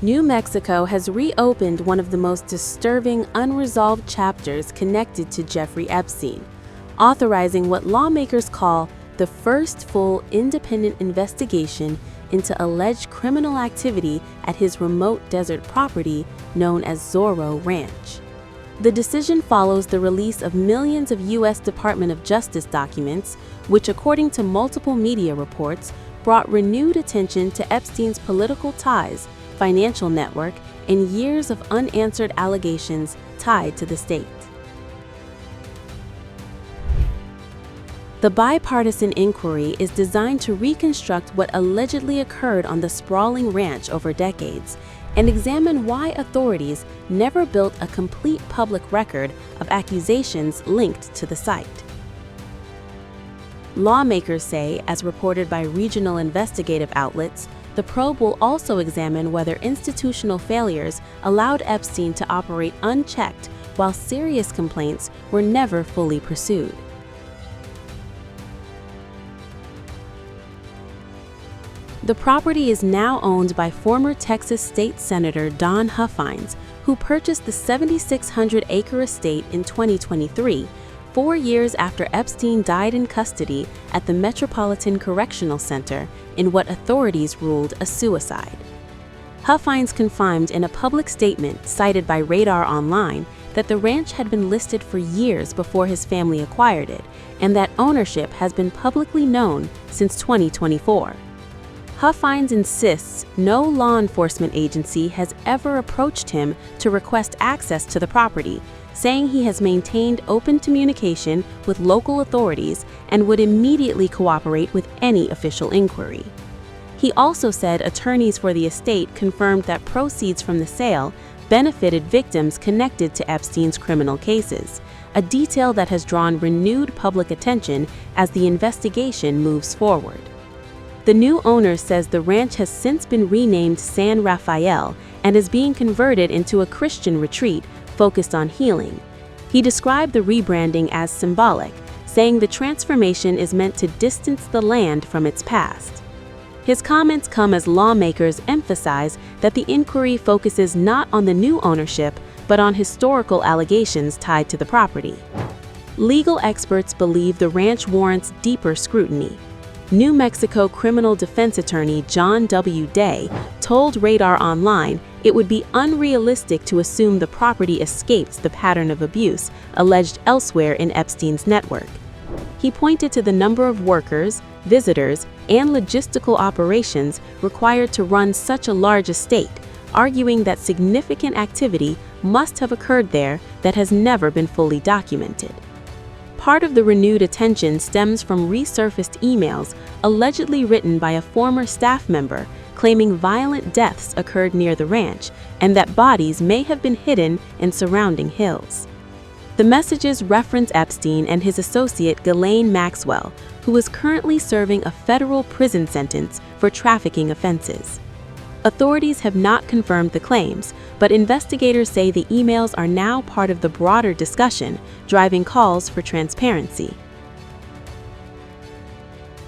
New Mexico has reopened one of the most disturbing unresolved chapters connected to Jeffrey Epstein, authorizing what lawmakers call the first full independent investigation into alleged criminal activity at his remote desert property known as Zorror Ranch. The decision follows the release of millions of U.S. Department of Justice documents, which, according to multiple media reports, brought renewed attention to Epstein's political ties, financial network, and years of unanswered allegations tied to the state. The bipartisan inquiry is designed to reconstruct what allegedly occurred on the sprawling ranch over decades and examine why authorities never built a complete public record of accusations linked to the site. Lawmakers say, as reported by regional investigative outlets, the probe will also examine whether institutional failures allowed Epstein to operate unchecked while serious complaints were never fully pursued. The property is now owned by former Texas State Senator Don Huffines, who purchased the 7,600-acre estate in 2023, 4 years after Epstein died in custody at the Metropolitan Correctional Center in what authorities ruled a suicide. Huffines confirmed in a public statement cited by Radar Online that the ranch had been listed for years before his family acquired it, and that ownership has been publicly known since 2024. Huffines insists no law enforcement agency has ever approached him to request access to the property, saying he has maintained open communication with local authorities and would immediately cooperate with any official inquiry. He also said attorneys for the estate confirmed that proceeds from the sale benefited victims connected to Epstein's criminal cases, a detail that has drawn renewed public attention as the investigation moves forward. The new owner says the ranch has since been renamed San Rafael and is being converted into a Christian retreat focused on healing. He described the rebranding as symbolic, saying the transformation is meant to distance the land from its past. His comments come as lawmakers emphasize that the inquiry focuses not on the new ownership, but on historical allegations tied to the property. Legal experts believe the ranch warrants deeper scrutiny. New Mexico criminal defense attorney John W. Day told Radar Online it would be unrealistic to assume the property escapes the pattern of abuse alleged elsewhere in Epstein's network. He pointed to the number of workers, visitors, and logistical operations required to run such a large estate, arguing that significant activity must have occurred there that has never been fully documented. Part of the renewed attention stems from resurfaced emails allegedly written by a former staff member claiming violent deaths occurred near the ranch and that bodies may have been hidden in surrounding hills. The messages reference Epstein and his associate Ghislaine Maxwell, who is currently serving a federal prison sentence for trafficking offenses. Authorities have not confirmed the claims, but investigators say the emails are now part of the broader discussion, driving calls for transparency.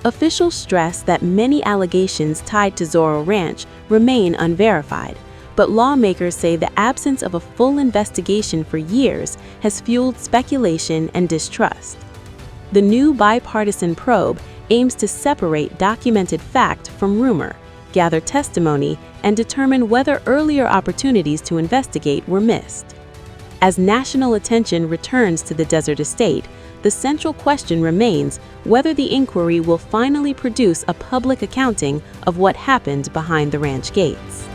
Officials stress that many allegations tied to Zorror Ranch remain unverified, but lawmakers say the absence of a full investigation for years has fueled speculation and distrust. The new bipartisan probe aims to separate documented fact from rumor, gather testimony, and determine whether earlier opportunities to investigate were missed. As national attention returns to the desert estate, the central question remains whether the inquiry will finally produce a public accounting of what happened behind the ranch gates.